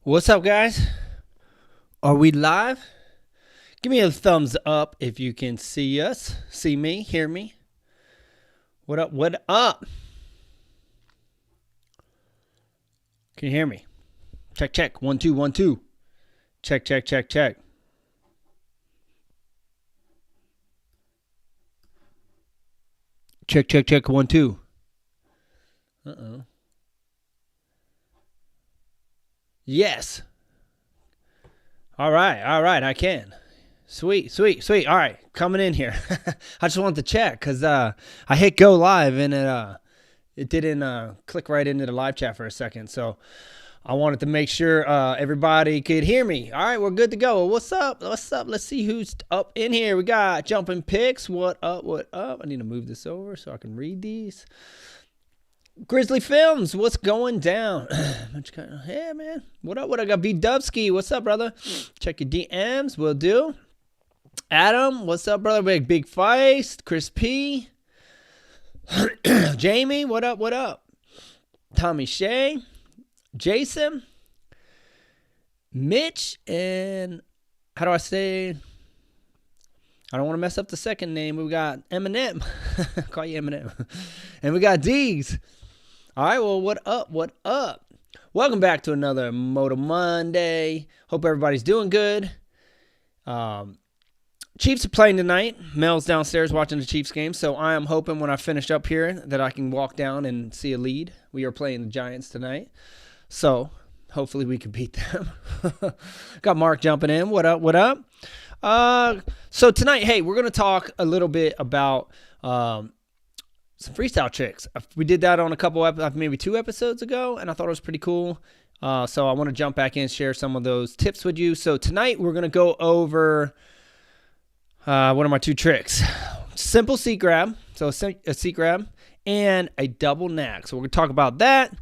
What's up, guys? Are we live? Give me a thumbs up if you can see us, see me, hear me. What up? What up? Can you hear me? Check, check. 1, 2, 1, 2. Check, check, check, check. Check, check, check. 1, 2. Uh-oh. Yes. All right, I can. Sweet, sweet, sweet. All right, coming in here. I just wanted to check because I hit go live and it didn't click right into the live chat for a second. So I wanted to make sure everybody could hear me. All right, we're good to go. What's up? What's up? Let's see who's up in here. We got Jumping Picks. What up? What up? I need to move this over so I can read these. Grizzly Films, what's going down? Hey, man. What up? What I got? B Dubsky, what's up, brother? Check your DMs, will do. Adam, what's up, brother? Big Feist, Chris P. Jamie, what up? What up? Tommy Shea, Jason, Mitch, and how do I say? I don't want to mess up the second name. We got Eminem. Call you Eminem. And we got Deegs. All right, well, what up? What up? Welcome back to another Moto Monday. Hope everybody's doing good. Chiefs are playing tonight. Mel's downstairs watching the Chiefs game, so I am hoping when I finish up here that I can walk down and see a lead. We are playing the Giants tonight, so hopefully we can beat them. Got Mark jumping in. What up? What up? So tonight, hey, we're going to talk a little bit about some freestyle tricks. We did that on a couple maybe 2 episodes ago, and I thought it was pretty cool. So I want to jump back in and share some of those tips with you. So tonight we're going to go over what are my 2 tricks? Simple seat grab, so a seat grab, and a double knack. So we're going to talk about that.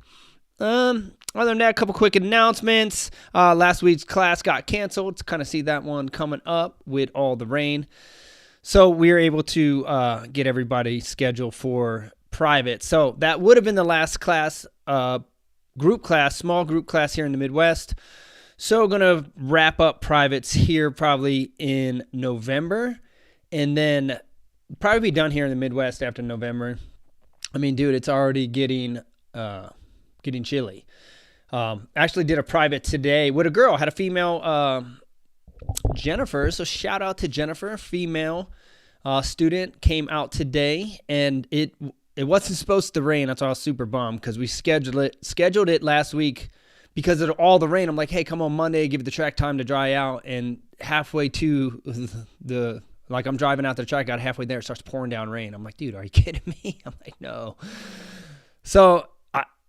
Other than that, a couple quick announcements. Last week's class got canceled. To kind of see that one coming up with all the rain. So we were able to get everybody scheduled for private. So that would have been the last class, group class, small group class here in the Midwest. So we're going to wrap up privates here probably in November. And then probably be done here in the Midwest after November. I mean, dude, it's already getting chilly. Actually did a private today with a girl. Had a female Jennifer. So shout out to Jennifer, female student, came out today, and it wasn't supposed to rain. That's why I was super bummed because we scheduled it last week because of all the rain. I'm like, hey, come on Monday, give the track time to dry out, and halfway to I'm driving out to the track, got halfway there, it starts pouring down rain. I'm like, dude, are you kidding me? I'm like, no. So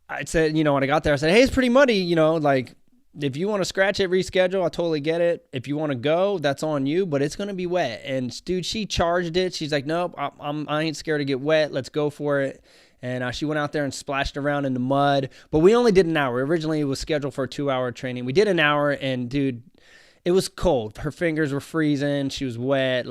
I said, when I got there, I said, hey, it's pretty muddy, like if you want to scratch it, reschedule, I totally get it. If you want to go, that's on you, but it's going to be wet. And dude, she charged it. She's like, nope, I ain't scared to get wet. Let's go for it. And she went out there and splashed around in the mud, but we only did an hour. Originally it was scheduled for a 2-hour training. We did an hour, and dude, it was cold. Her fingers were freezing. She was wet,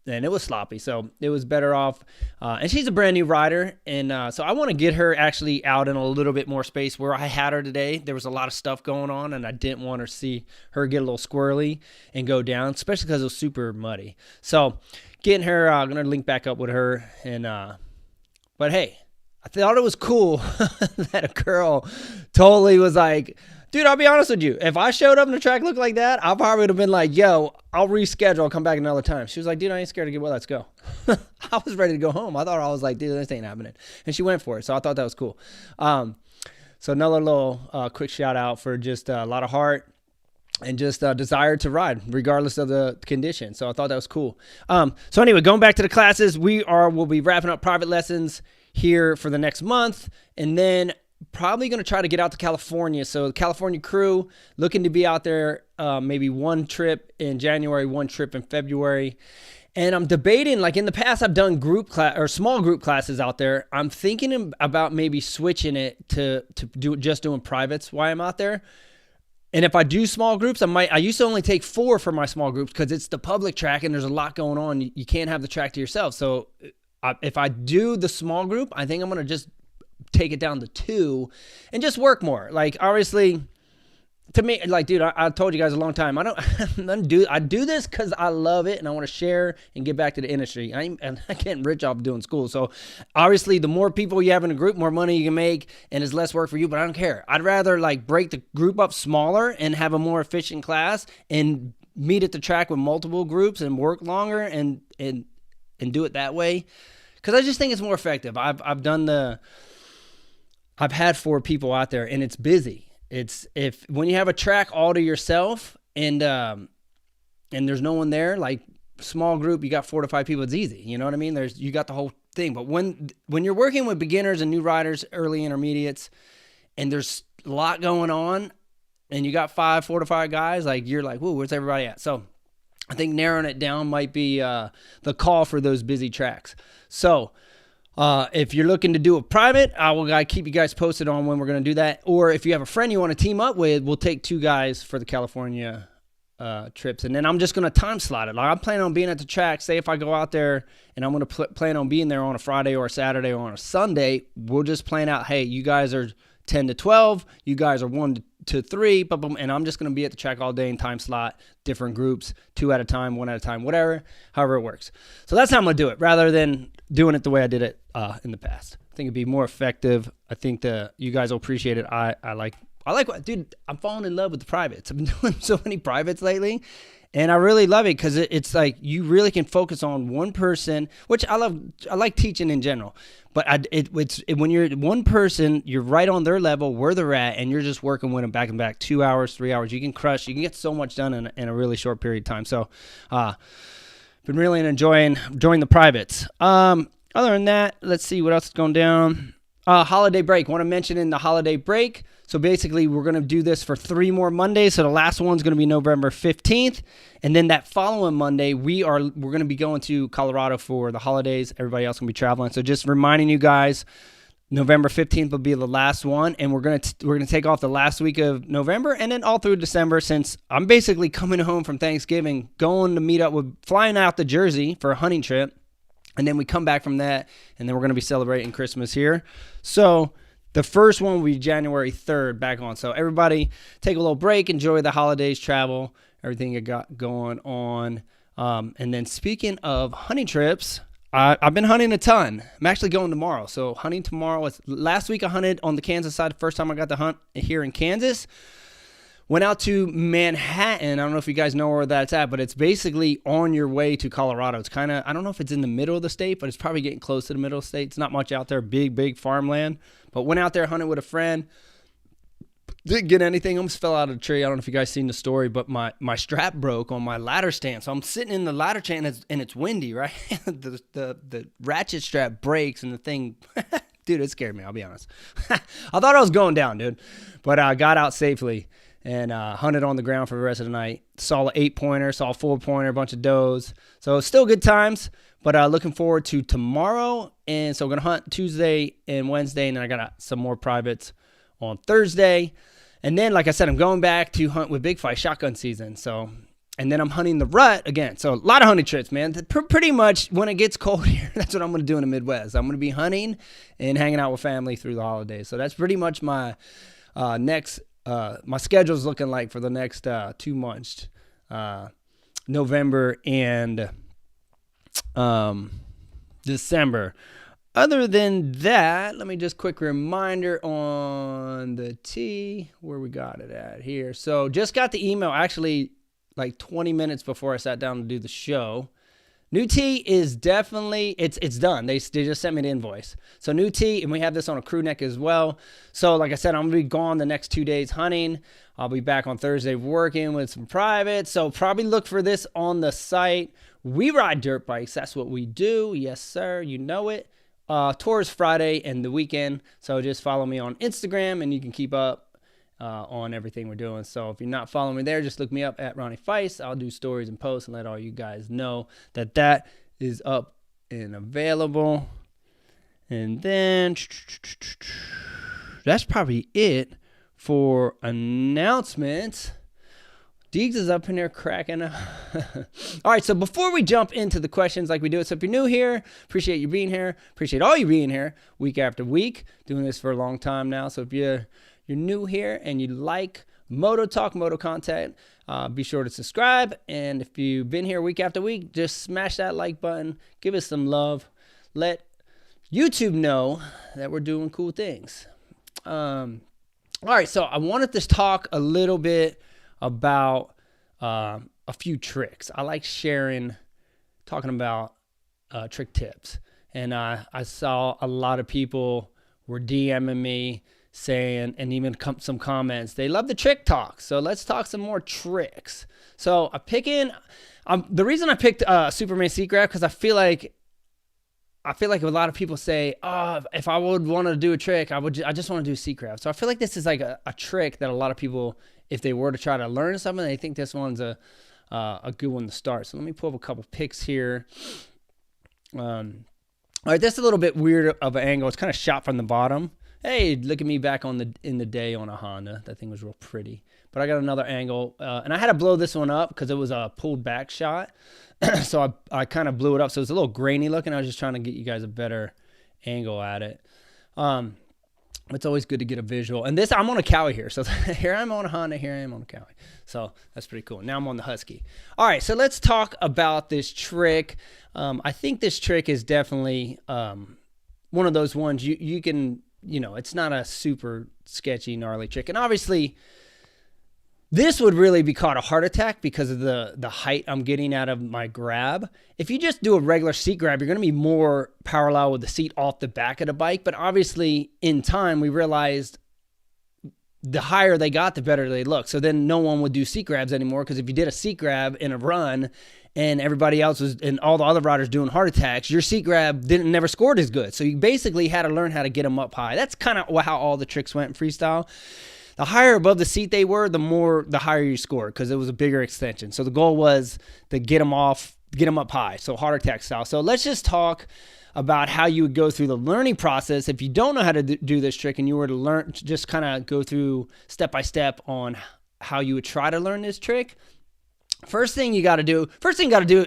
and it was sloppy, so it was better off. And she's a brand new rider, and so I want to get her actually out in a little bit more space. Where I had her today, there was a lot of stuff going on, and I didn't want her to see her get a little squirrely and go down, especially because it was super muddy. So getting her, I'm going to link back up with her. And but hey, I thought it was cool that a girl totally was like, dude, I'll be honest with you. If I showed up and the track looked like that, I probably would have been like, yo, I'll reschedule. I'll come back another time. She was like, dude, I ain't scared to get wet. Let's go. I was ready to go home. I was like, dude, this ain't happening. And she went for it. So I thought that was cool. So another little quick shout out for just a lot of heart and just a desire to ride regardless of the condition. So I thought that was cool. So anyway, going back to the classes, we'll be wrapping up private lessons here for the next month. And then probably going to try to get out to California. So the California crew looking to be out there maybe 1 trip in January, 1 trip in February. And I'm debating, like in the past, I've done group class or small group classes out there. I'm thinking about maybe switching it to doing privates while I'm out there. And if I do small groups, I used to only take 4 for my small groups because it's the public track and there's a lot going on. You can't have the track to yourself. So if I do the small group, I think I'm going to just take it down to 2 and just work more. Like obviously to me, like, dude, I told you guys a long time. I do this because I love it and I want to share and get back to the industry. I'm getting rich off doing school. So obviously, the more people you have in a group, more money you can make, and it's less work for you. But I don't care. I'd rather like break the group up smaller and have a more efficient class and meet at the track with multiple groups and work longer and do it that way. Because I just think it's more effective. I've had 4 people out there and it's busy. It's when you have a track all to yourself and there's no one there, like small group, you got 4 to 5 people, it's easy. You know what I mean? You got the whole thing. But when you're working with beginners and new riders, early intermediates, and there's a lot going on, and you got 4 to 5 guys, like you're like, whoa, where's everybody at? So I think narrowing it down might be the call for those busy tracks. So if you're looking to do a private, I will keep you guys posted on when we're going to do that. Or if you have a friend you want to team up with, we'll take 2 guys for the California trips. And then I'm just going to time slot it. Like I'm planning on being at the track. Say if I go out there and I'm going to plan on being there on a Friday or a Saturday or on a Sunday, we'll just plan out, hey, you guys are 10 to 12, you guys are 1 to 3, and I'm just going to be at the track all day in time slot, different groups, 2 at a time, 1 at a time, whatever, however it works. So that's how I'm going to do it, rather than doing it the way I did it in the past. I think it'd be more effective. I think you guys will appreciate it. I like, dude, I'm falling in love with the privates. I've been doing so many privates lately, and I really love it because it's like you really can focus on one person, which I love. I like teaching in general, but when you're one person, you're right on their level, where they're at, and you're just working with them back and back, 2 hours, 3 hours. You can get so much done in a really short period of time. So, been really enjoying the privates. Other than that, let's see what else is going down. Holiday break. Want to mention in the holiday break. So basically, we're going to do this for 3 more Mondays. So the last one's going to be November 15th. And then that following Monday, we're going to be going to Colorado for the holidays. Everybody else can be traveling. So just reminding you guys, November 15th will be the last one. And we're going to take off the last week of November and then all through December, since I'm basically coming home from Thanksgiving, going to meet up flying out to Jersey for a hunting trip. And then we come back from that, and then we're going to be celebrating Christmas here. So the first one will be January 3rd back on. So everybody take a little break, enjoy the holidays, travel, everything you got going on. And then speaking of hunting trips, I've been hunting a ton. I'm actually going tomorrow. So hunting tomorrow. Last week I hunted on the Kansas side. The first time I got to hunt here in Kansas. Went out to Manhattan. I don't know if you guys know where that's at, but it's basically on your way to Colorado. It's kind of, I don't know if it's in the middle of the state, but it's probably getting close to the middle of the state. It's not much out there, big farmland. But went out there, hunted with a friend. Didn't get anything. Almost fell out of the tree. I don't know if you guys seen the story, but my strap broke on my ladder stand. So I'm sitting in the ladder stand and it's windy, right? the ratchet strap breaks and the thing, dude, it scared me, I'll be honest. I thought I was going down, dude. But I got out safely. And hunted on the ground for the rest of the night. Saw an 8-pointer, saw a 4-pointer, a bunch of does. So still good times, but looking forward to tomorrow. And so we're going to hunt Tuesday and Wednesday, and then I got some more privates on Thursday. And then, like I said, I'm going back to hunt with Big Fight shotgun season. So, and then I'm hunting the rut again. So a lot of hunting trips, man. Pretty much when it gets cold here, that's what I'm going to do in the Midwest. I'm going to be hunting and hanging out with family through the holidays. So that's pretty much my next my schedule's looking like for the next 2 months, November and December. Other than that, let me just quick reminder on the tee, where we got it at here. So just got the email actually like 20 minutes before I sat down to do the show. New tee is definitely, it's done. They just sent me the invoice. So new tee, and we have this on a crew neck as well. So like I said, I'm going to be gone the next 2 days hunting. I'll be back on Thursday working with some privates. So probably look for this on the site. We ride dirt bikes. That's what we do. Yes, sir. You know it. Tours Friday and the weekend. So just follow me on Instagram and you can keep up on everything we're doing. So if you're not following me there, just look me up at Ronnie Faisst. I'll do stories and posts and let all you guys know that is up and available. And then that's probably it for announcements. Deegs is up in there cracking up. All right, so before we jump into the questions like we do it, so if you're new here, appreciate you being here. Appreciate all you being here week after week. Doing this for a long time now. So if you're new here and you like Moto Talk, Moto content. Be sure to subscribe. And if you've been here week after week, just smash that like button. Give us some love. Let YouTube know that we're doing cool things. All right, so I wanted to talk a little bit about a few tricks. I like talking about trick tips. And I saw a lot of people were DMing me saying, and even some comments, they love the trick talk. So let's talk some more tricks. So the reason I picked Superman seat grab, because I feel like a lot of people say, oh, if I would want to do a trick, I just want to do seat grab. So I feel like this is like a trick that a lot of people, if they were to try to learn something, they think this one's a good one to start. So let me pull up a couple pics here. All right, that's a little bit weird of an angle. It's kind of shot from the bottom. Hey, look at me back in the day on a Honda. That thing was real pretty. But I got another angle, and I had to blow this one up because it was a pulled back shot. So I kind of blew it up. So it's a little grainy looking. I was just trying to get you guys a better angle at it. It's always good to get a visual. And this, I'm on a Cowie here. So here I'm on a Honda, here I am on a Cowie. So that's pretty cool. Now I'm on the Husky. All right, so let's talk about this trick. I think this trick is definitely one of those ones you can, it's not a super sketchy, gnarly trick. And obviously, this would really be called a heart attack because of the height I'm getting out of my grab. If you just do a regular seat grab, you're going to be more parallel with the seat off the back of the bike. But obviously, in time, we realized the higher they got, the better they look. So then no one would do seat grabs anymore, because if you did a seat grab in a run and everybody else was, and all the other riders doing heart attacks, your seat grab never scored as good. So you basically had to learn how to get them up high. That's kind of how all the tricks went in freestyle. The higher above the seat they were, the higher you scored, because it was a bigger extension. So the goal was to get them up high, so heart attack style. So let's just talk about how you would go through the learning process if you don't know how to do this trick and you were to learn, just kind of go through step by step on how you would try to learn this trick. First thing you got to do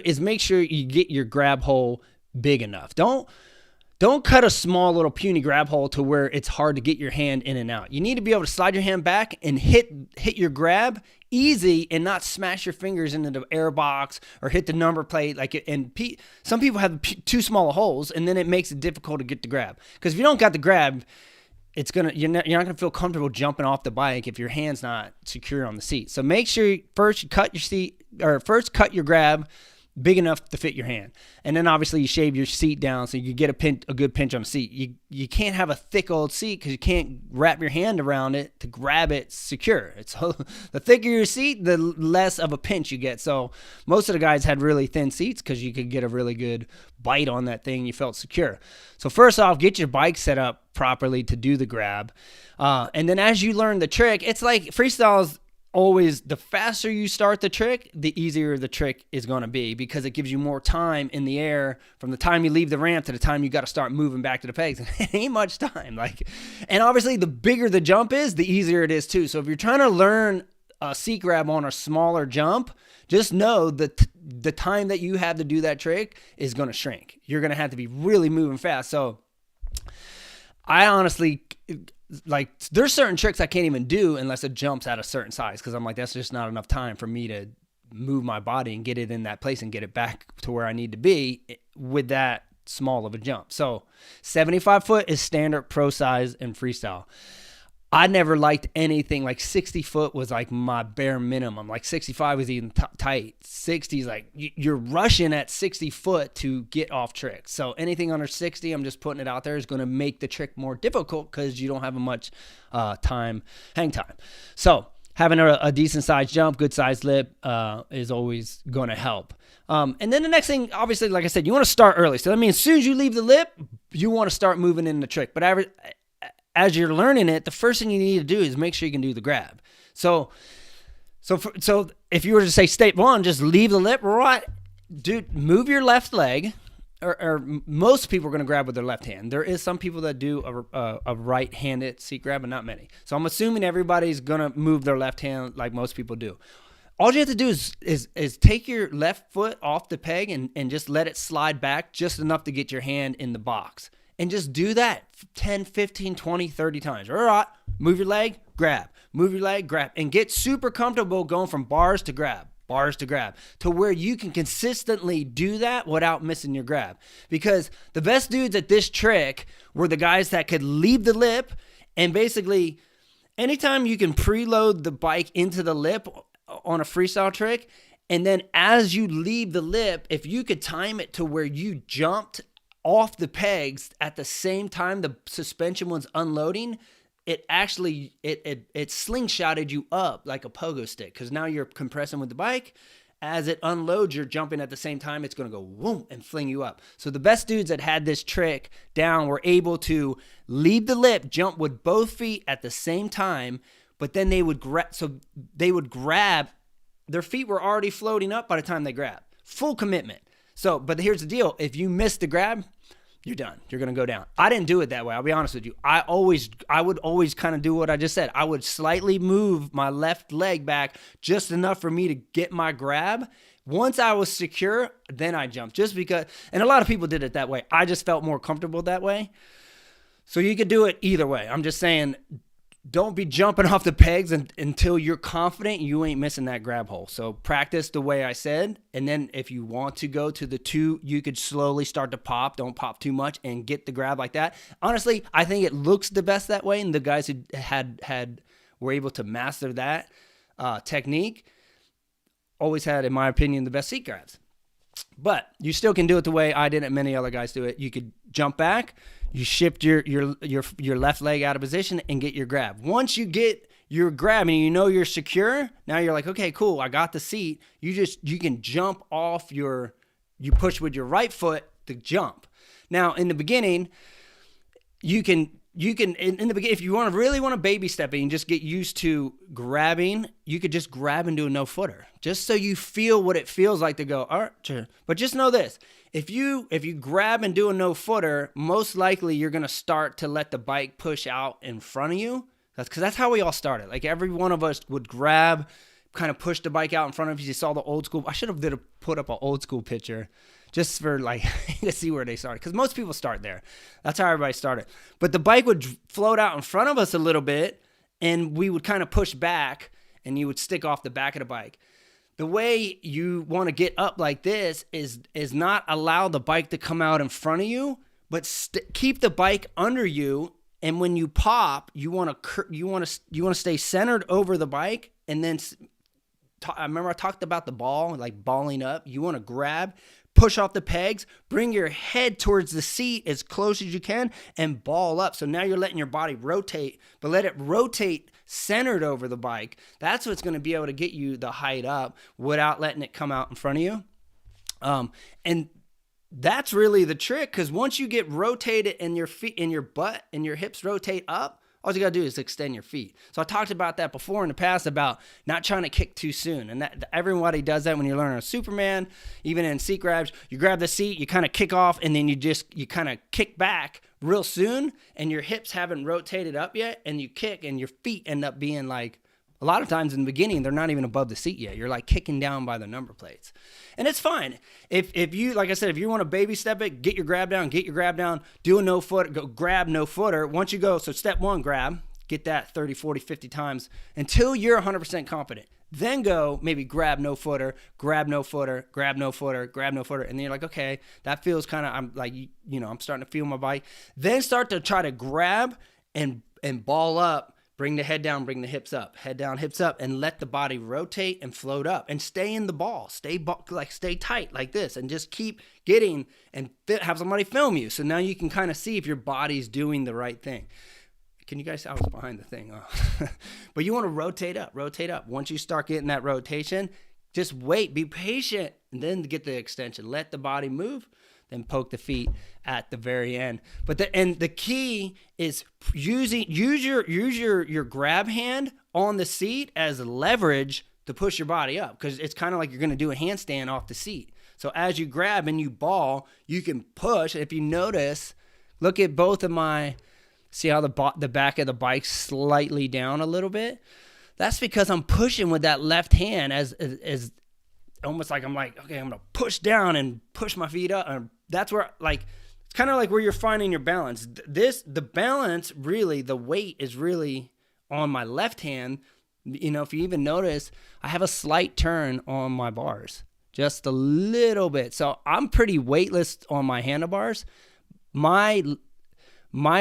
is make sure you get your grab hole big enough. Don't cut a small little puny grab hole to where it's hard to get your hand in and out. You need to be able to slide your hand back and hit your grab easy and not smash your fingers into the air box or hit the number plate. Some people have too small holes, and then it makes it difficult to get the grab. Because if you don't got the grab, you're not gonna feel comfortable jumping off the bike if your hand's not secure on the seat. So make sure first cut your grab big enough to fit your hand. And then obviously you shave your seat down so you get a good pinch on the seat. You can't have a thick old seat because you can't wrap your hand around it to grab it secure. So the thicker your seat, the less of a pinch you get. So most of the guys had really thin seats because you could get a really good bite on that thing. You felt secure. So first off, get your bike set up properly to do the grab. And then as you learn the trick, it's like freestyle's always, the faster you start the trick, the easier the trick is going to be, because it gives you more time in the air from the time you leave the ramp to the time you got to start moving back to the pegs. It ain't much time. And obviously the bigger the jump is, the easier it is too. So if you're trying to learn a seat grab on a smaller jump, just know that the time that you have to do that trick is going to shrink. You're going to have to be really moving fast. So I honestly, there's certain tricks I can't even do unless it jumps at a certain size, because I'm like, that's just not enough time for me to move my body and get it in that place and get it back to where I need to be with that small of a jump. So 75 foot is standard pro size in freestyle. I never liked anything like 60 foot was like my bare minimum. Like 65 was even tight. 60 is like you're rushing at 60 foot to get off tricks. So anything under 60, I'm just putting it out there, is going to make the trick more difficult because you don't have much hang time. So having a decent sized jump, good sized lip is always going to help. And then the next thing, obviously, like I said, you want to start early. So that means as soon as you leave the lip, you want to start moving in the trick. But as you're learning it, the first thing you need to do is make sure you can do the grab. So if you were to say step one, just leave the lip, right? Dude, move your left leg, or most people are going to grab with their left hand. There is some people that do a right-handed seat grab, but not many. So I'm assuming everybody's going to move their left hand like most people do. All you have to do is take your left foot off the peg and just let it slide back just enough to get your hand in the box. and just do that 10, 15, 20, 30 times. All right, move your leg, grab. Move your leg, grab. And get super comfortable going from bars to grab to where you can consistently do that without missing your grab. Because the best dudes at this trick were the guys that could leave the lip, and basically anytime you can preload the bike into the lip on a freestyle trick, and then as you leave the lip, if you could time it to where you jumped off the pegs at the same time the suspension was unloading, it actually, it slingshotted you up like a pogo stick, because now you're compressing with the bike. As it unloads, you're jumping at the same time. It's going to go whoom and fling you up. So the best dudes that had this trick down were able to leave the lip, jump with both feet at the same time, but then they would grab. Their feet were already floating up by the time they grab. Full commitment. So, but here's the deal. If you miss the grab, you're done. You're going to go down. I didn't do it that way. I'll be honest with you. I would always kind of do what I just said. I would slightly move my left leg back just enough for me to get my grab. Once I was secure, then I jumped, just because, and a lot of people did it that way. I just felt more comfortable that way. So you could do it either way. I'm just saying, don't be jumping off the pegs until you're confident you ain't missing that grab hole. So practice the way I said. And then if you want to go to the 2, you could slowly start to pop. Don't pop too much and get the grab like that. Honestly, I think it looks the best that way. And the guys who were able to master that technique always had, in my opinion, the best seat grabs. But you still can do it the way I did it. Many other guys do it. You could jump back. You shift your left leg out of position and get your grab. Once you get your grab and you know you're secure, now you're like, okay, cool, I got the seat. You can jump off you push with your right foot to jump. Now in the beginning, you can in the beginning, if you really want to baby step it and just get used to grabbing, you could just grab and do a no footer, just so you feel what it feels like to go. All right, sure. But just know this: if you grab and do a no footer, most likely you're gonna start to let the bike push out in front of you. That's how we all started. Like every one of us would grab, kind of push the bike out in front of you. You saw the old school. I should have put up an old school picture, just for like to see where they started, because most people start there. That's how everybody started. But the bike would float out in front of us a little bit, and we would kind of push back, and you would stick off the back of the bike. The way you want to get up like this is not allow the bike to come out in front of you, but keep the bike under you. And when you pop, you want to stay centered over the bike, and then I remember I talked about the ball, like balling up. You want to grab, push off the pegs, bring your head towards the seat as close as you can, and ball up. So now you're letting your body rotate, but let it rotate centered over the bike. That's what's going to be able to get you the height up without letting it come out in front of you. And that's really the trick, because once you get rotated and your feet and your butt and your hips rotate up, all you got to do is extend your feet. So I talked about that before in the past, about not trying to kick too soon. And that everybody does that when you're learning a Superman, even in seat grabs. You grab the seat, you kind of kick off, and then you kind of kick back real soon, and your hips haven't rotated up yet, and you kick, and your feet end up being like, a lot of times in the beginning, they're not even above the seat yet. You're like kicking down by the number plates. And it's fine. If you, like I said, if you want to baby step it, get your grab down, do a no foot, go grab no footer. Once you go, so step 1, grab, get that 30, 40, 50 times until you're 100% confident. Then go maybe grab no footer, grab no footer, grab no footer, grab no footer. And then you're like, okay, that feels kind of, I'm like, I'm starting to feel my bike. Then start to try to grab and ball up. Bring the head down, bring the hips up, head down, hips up, and let the body rotate and float up, and stay in the ball, stay tight like this, and just keep getting and have somebody film you. So now you can kind of see if your body's doing the right thing. Can you guys see? I was behind the thing. Oh. But you want to rotate up. Once you start getting that rotation, just wait, be patient, and then get the extension. Let the body move, then poke the feet at the very end. But the key is use your grab hand on the seat as leverage to push your body up, because it's kind of like you're going to do a handstand off the seat. So as you grab and you ball, you can push. If you notice, look at both of my, see how the back of the bike's slightly down a little bit? That's because I'm pushing with that left hand as almost like I'm like, okay, I'm going to push down and push my feet up. And that's where, like, it's kind of like where you're finding your balance. The balance really, the weight is really on my left hand. You know, if you even notice, I have a slight turn on my bars, just a little bit. So I'm pretty weightless on my handlebars. My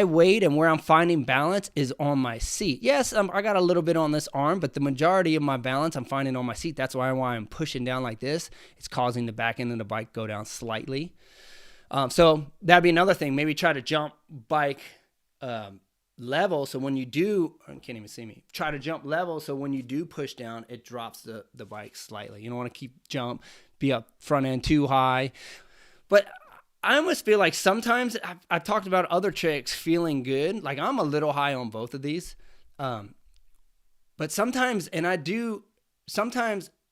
weight and where I'm finding balance is on my seat. Yes, I got a little bit on this arm, but the majority of my balance I'm finding on my seat. That's why I'm pushing down like this. It's causing the back end of the bike go down slightly. So that'd be another thing. Maybe try to jump bike level, so when you do, you can't even see me, try to jump level, so when you do push down, it drops the bike slightly. You don't want to be up front end too high. But I almost feel like sometimes I've talked about other tricks feeling good. Like I'm a little high on both of these. But sometimes, and I do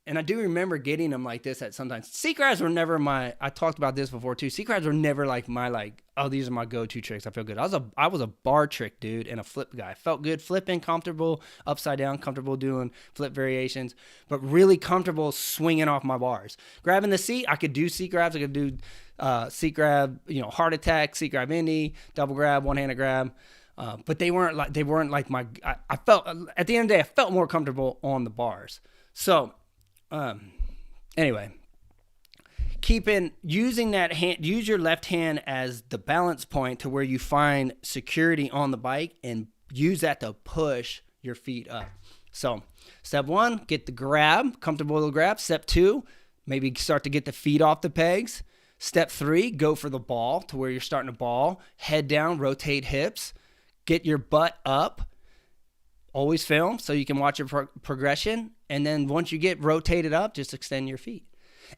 remember getting them like this at sometimes. Sea crabs were never I talked about this before too. Sea crabs were never like my oh, these are my go-to tricks. I feel good. I was a bar trick dude and a flip guy. Felt good flipping, comfortable, upside down, comfortable doing flip variations, but really comfortable swinging off my bars. Grabbing the seat, I could do sea crabs. I could do seat grab, heart attack, seat grab indie, double grab, one-handed grab. But they weren't like my, I felt, at the end of the day, I felt more comfortable on the bars. So, anyway, using that hand, use your left hand as the balance point to where you find security on the bike and use that to push your feet up. So step 1, get the grab, comfortable with the grab. Step 2, maybe start to get the feet off the pegs. Step 3, go for the ball to where you're starting to ball, head down, rotate hips, get your butt up. Always film so you can watch your progression. And then once you get rotated up, just extend your feet.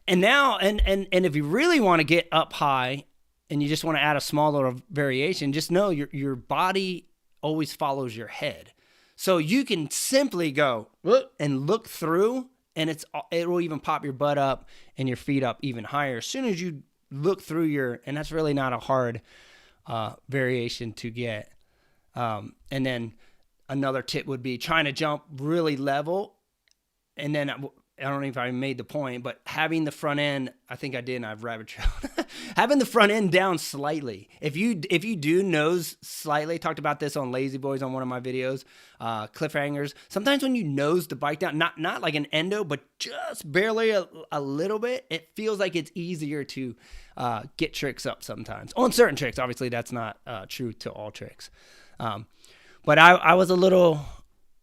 And now, and if you really want to get up high and you just want to add a small little variation, just know your body always follows your head. So you can simply go and look through, and it will even pop your butt up and your feet up even higher. As soon as you look through and that's really not a hard variation to get. And then another tip would be trying to jump really level. And then I don't know if I made the point, but having the front end, I think I did, and I've rabbit trailed. Having the front end down slightly. If you do nose slightly, talked about this on Lazy Boys on one of my videos, cliffhangers. Sometimes when you nose the bike down, not like an endo, but just barely a little bit, it feels like it's easier to get tricks up sometimes. On certain tricks, obviously that's not true to all tricks. But I was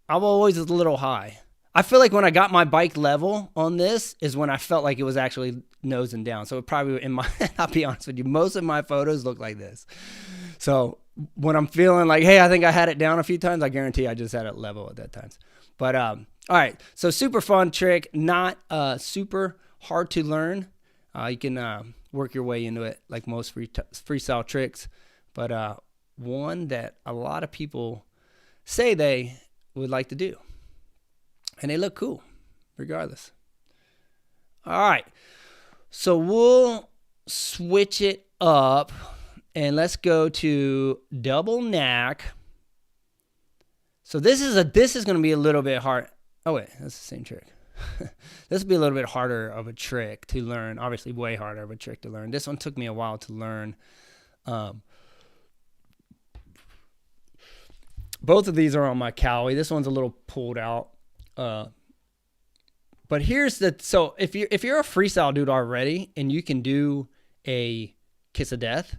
always a little high. I feel like when I got my bike level on this is when I felt like it was actually nosing down. So it probably, I'll be honest with you, most of my photos look like this. So when I'm feeling like, hey, I think I had it down a few times, I guarantee I just had it level at that times. But, all right. So super fun trick, not super hard to learn. You can work your way into it like most freestyle tricks. But one that a lot of people say they would like to do. And they look cool, regardless. All right. So we'll switch it up. And let's go to double knack. So this is going to be a little bit hard. Oh, wait. That's the same trick. This will be a little bit harder of a trick to learn. Obviously, way harder of a trick to learn. This one took me a while to learn. Both of these are on my Cowie. This one's a little pulled out. But here's so if you're a freestyle dude already and you can do a kiss of death,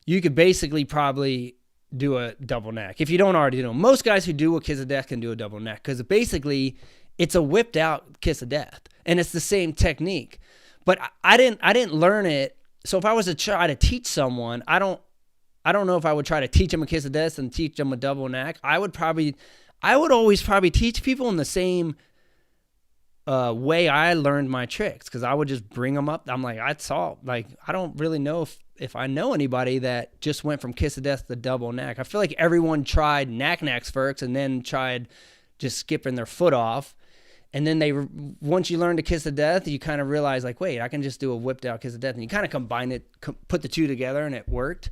you could basically probably do a double knack. If you don't already know, most guys who do a kiss of death can do a double knack because basically it's a whipped out kiss of death and it's the same technique. But I didn't learn it. So if I was to try to teach someone, I don't know if I would try to teach them a kiss of death and teach them a double knack. I would always probably teach people in the same way I learned my tricks because I would just bring them up. I'm like, I don't really know if I know anybody that just went from kiss of death to double knack. I feel like everyone tried knacks first and then tried just skipping their foot off. And then once you learn to kiss of death, you kind of realize like, wait, I can just do a whipped out kiss of death. And you kind of combine it, put the two together and it worked.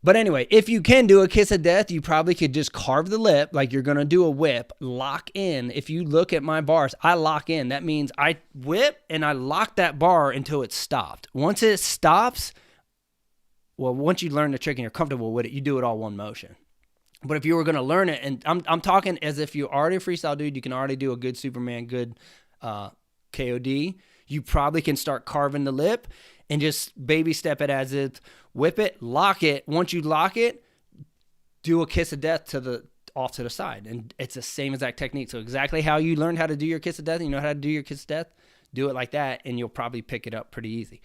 But anyway, if you can do a kiss of death, you probably could just carve the lip like you're going to do a whip, lock in. If you look at my bars, I lock in. That means I whip and I lock that bar until it stopped. Once it stops, well, once you learn the trick and you're comfortable with it, you do it all one motion. But if you were going to learn it, and I'm talking as if you're already a freestyle dude, you can already do a good Superman, good KOD. You probably can start carving the lip and just baby step it as if whip it, lock it. Once you lock it, do a kiss of death off to the side. And it's the same exact technique. So exactly how you learned how to do your kiss of death, you know how to do your kiss of death, do it like that, and you'll probably pick it up pretty easy.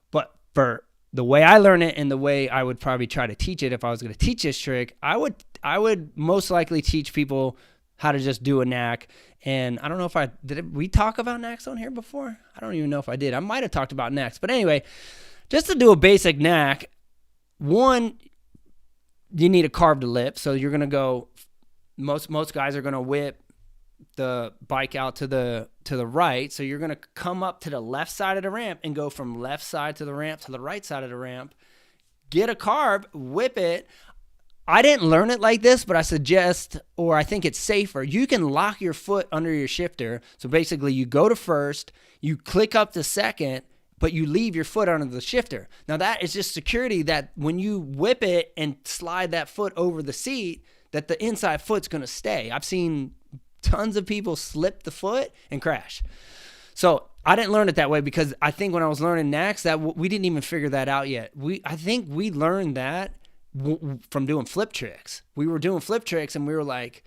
But for the way I learn it and the way I would probably try to teach it, if I was going to teach this trick, I would most likely teach people how to just do a knack. And I don't know if we talk about knacks on here before? I don't even know if I did. I might have talked about knacks. But anyway, just to do a basic knack, one, you need a carved lip. So you're going to go, most guys are going to whip the bike out to the right. So you're going to come up to the left side of the ramp and go from left side to the ramp to the right side of the ramp. Get a carve, whip it. I didn't learn it like this, but I suggest, or I think it's safer, you can lock your foot under your shifter. So basically you go to first, you click up to second, but you leave your foot under the shifter. Now that is just security that when you whip it and slide that foot over the seat, that the inside foot's going to stay. I've seen tons of people slip the foot and crash. So I didn't learn it that way because I think when I was learning knacks, that we didn't even figure that out yet. I think we learned that from doing flip tricks. We were doing flip tricks and we were like,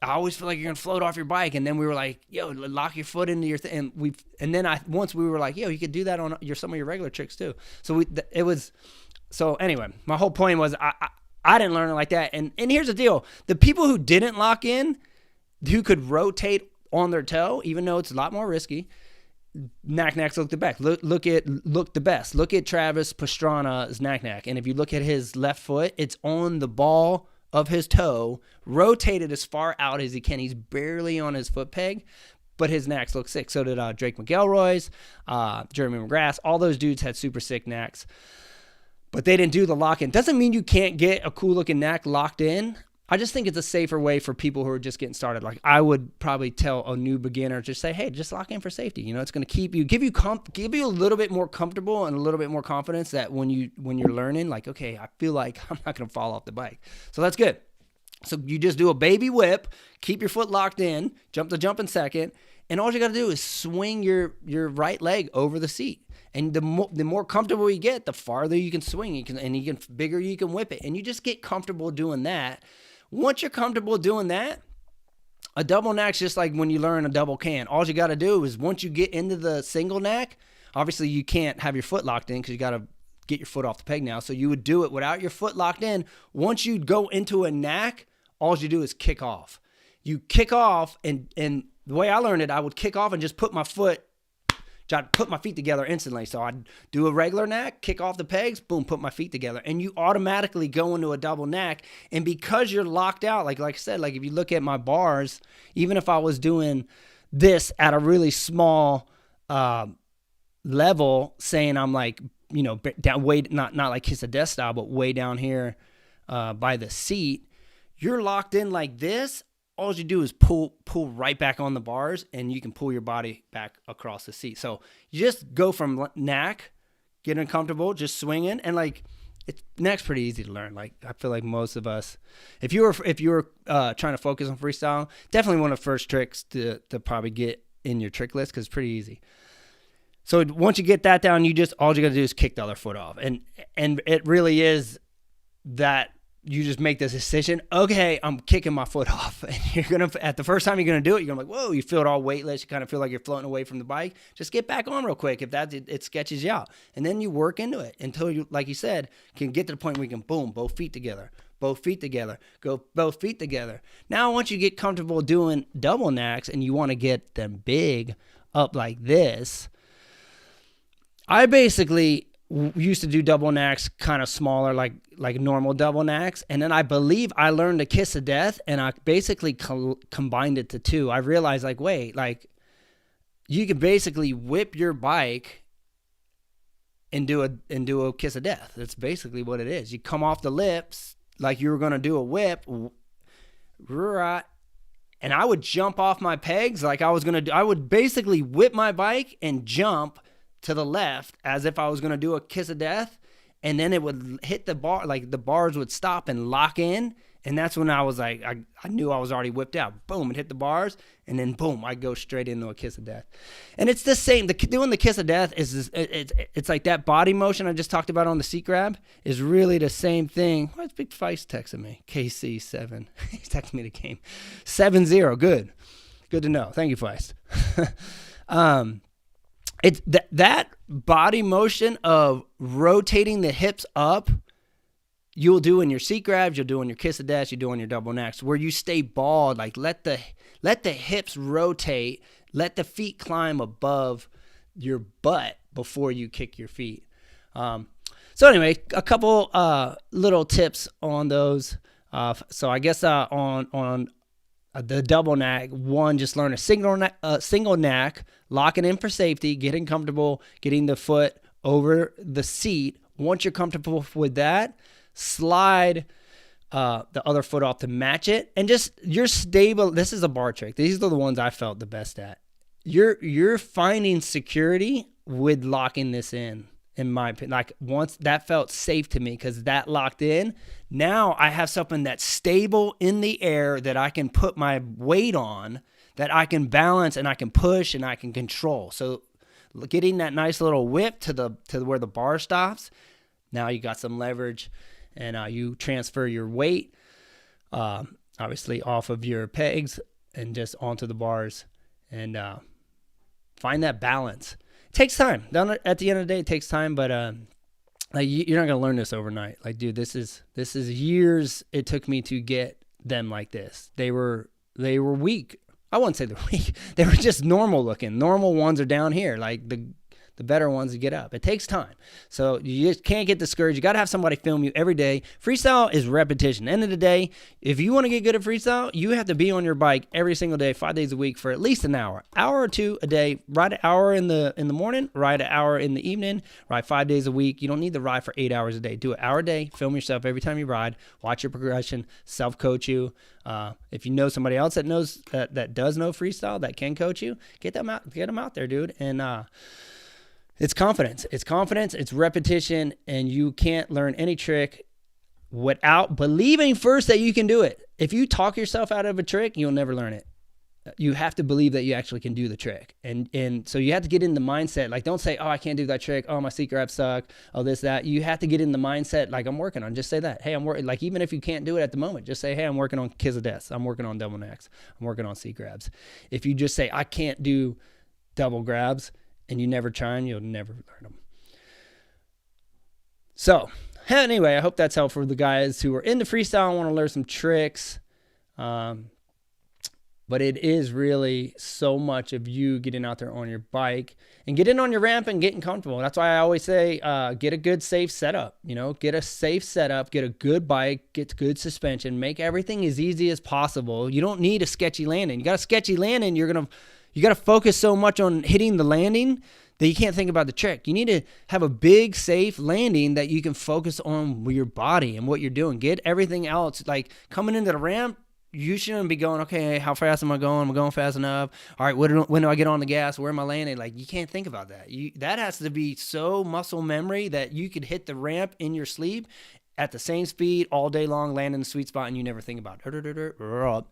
I always feel like you're gonna float off your bike, and then we were like, yo, lock your foot into your thing, and then once we were like, yo, you could do that on some of your regular tricks too. So anyway, my whole point was I didn't learn it like that. And here's the deal: the people who didn't lock in, who could rotate on their toe, even though it's a lot more risky, knacks look the best. Look the best. Look at Travis Pastrana's knack. And if you look at his left foot, it's on the ball of his toe, rotated as far out as he can. He's barely on his foot peg, but his knacks look sick. So did Drake McElroy's, Jeremy McGrath. All those dudes had super sick knacks, but they didn't do the lock-in. Doesn't mean you can't get a cool-looking knack locked in. I just think it's a safer way for people who are just getting started. Like I would probably tell a new beginner, just say, hey, just lock in for safety. You know, it's going to give you a little bit more comfortable and a little bit more confidence that when you're learning, like, okay, I feel like I'm not going to fall off the bike. So that's good. So you just do a baby whip, keep your foot locked in, jump in second, and all you got to do is swing your right leg over the seat. And the more comfortable you get, the farther you can swing, bigger you can whip it, and you just get comfortable doing that. Once you're comfortable doing that, a double knack's just like when you learn a double can. All you got to do is once you get into the single knack, obviously you can't have your foot locked in because you got to get your foot off the peg now. So you would do it without your foot locked in. Once you go into a knack, all you do is kick off. You kick off, and the way I learned it, I would kick off and just put my feet together instantly. So I'd do a regular knack, kick off the pegs, boom, put my feet together. And you automatically go into a double knack. And because you're locked out, like I said, like if you look at my bars, even if I was doing this at a really small level, saying I'm like, you know, down way, not like Kiss of Death style, but way down here by the seat, you're locked in like this. All you do is pull right back on the bars, and you can pull your body back across the seat. So you just go from knack, getting comfortable, just swinging, and like knack's pretty easy to learn. Like I feel like most of us, if you were trying to focus on freestyle, definitely one of the first tricks to probably get in your trick list because it's pretty easy. So once you get that down, all you got to do is kick the other foot off, and it really is that. You just make this decision, okay, I'm kicking my foot off. And at the first time you're going to do it, you're going to be like, whoa, you feel it all weightless. You kind of feel like you're floating away from the bike. Just get back on real quick if it sketches you out. And then you work into it until you, like you said, can get to the point where you can, boom, both feet together, go both feet together. Now, once you get comfortable doing double knacks and you want to get them big up like this, I basically used to do double knacks kind of smaller, like normal double knacks. And then I believe I learned a Kiss of Death, and I basically combined it to two. I realized, like, wait, like you can basically whip your bike and do a Kiss of Death. That's basically what it is. You come off the lips like you were going to do a whip, and I would jump off my pegs like I was going to do. I would basically whip my bike and jump to the left as if I was going to do a Kiss of Death, and then it would hit the bar, like the bars would stop and lock in. And that's when I was like, I knew I was already whipped out. Boom, it hit the bars, and then boom, I go straight into a kiss of death. And it's the same. Doing the kiss of death it's like that body motion I just talked about on the seat grab is really the same thing. Why is Big Feist texting me? KC7. He's texting me the game. 7-0. Good to know. Thank you, Feist. It's that body motion of rotating the hips up. You'll do in your seat grabs, you'll do in your kiss of death, you do in your double knacks, where you stay bald, like let the hips rotate, let the feet climb above your butt before you kick your feet. So anyway, a couple little tips on those. So I guess on the double knack, one, just learn a single knack, lock it in for safety, getting comfortable, getting the foot over the seat. Once you're comfortable with that, slide the other foot off to match it, and just you're stable. This is a bar trick. These are the ones I felt the best at. You're finding security with locking this in my opinion. Like once that felt safe to me because that locked in. Now I have something that's stable in the air that I can put my weight on, that I can balance and I can push and I can control. So getting that nice little whip to where the bar stops. Now you got some leverage. And you transfer your weight, obviously, off of your pegs and just onto the bars, and find that balance. It takes time. At the end of the day, it takes time, but like you're not gonna learn this overnight. Like, dude, this is years it took me to get them like this. They were weak. I wouldn't say they're weak. They were just normal looking. Normal ones are down here, like the better ones to get up. It takes time. So you just can't get discouraged. You got to have somebody film you every day. Freestyle is repetition. End of the day, if you want to get good at freestyle, you have to be on your bike every single day, 5 days a week for at least an hour or two a day. Ride an hour in the morning, ride an hour in the evening, ride 5 days a week. You don't need to ride for 8 hours a day. Do an hour a day. Film yourself every time you ride. Watch your progression. Self-coach you. If you know somebody else that knows that does know freestyle, that can coach you, get them out there, dude. And it's confidence. It's repetition, and you can't learn any trick without believing first that you can do it. If you talk yourself out of a trick, you'll never learn it. You have to believe that you actually can do the trick. And so you have to get in the mindset. Like, don't say, oh, I can't do that trick. Oh, my seat grabs suck. Oh, this, that. You have to get in the mindset, like, I'm working on. Just say that. Hey, I'm working. Like, even if you can't do it at the moment, just say, hey, I'm working on kiss of death. I'm working on double knacks. I'm working on seat grabs. If you just say, I can't do double grabs, and you never try, and you'll never learn them. So anyway, I hope that's helpful for the guys who are into freestyle and want to learn some tricks. But it is really so much of you getting out there on your bike and getting on your ramp and getting comfortable. That's why I always say, get a good, safe setup. Get a safe setup, get a good bike, get good suspension, make everything as easy as possible. You don't need a sketchy landing. You got a sketchy landing, you got to focus so much on hitting the landing that you can't think about the trick. You need to have a big, safe landing that you can focus on your body and what you're doing. Get everything else. Like, coming into the ramp, you shouldn't be going, okay, how fast am I going? Am I going fast enough? All right, when do I get on the gas? Where am I landing? Like, you can't think about that. That has to be so muscle memory that you could hit the ramp in your sleep at the same speed all day long, land in the sweet spot, and you never think about it.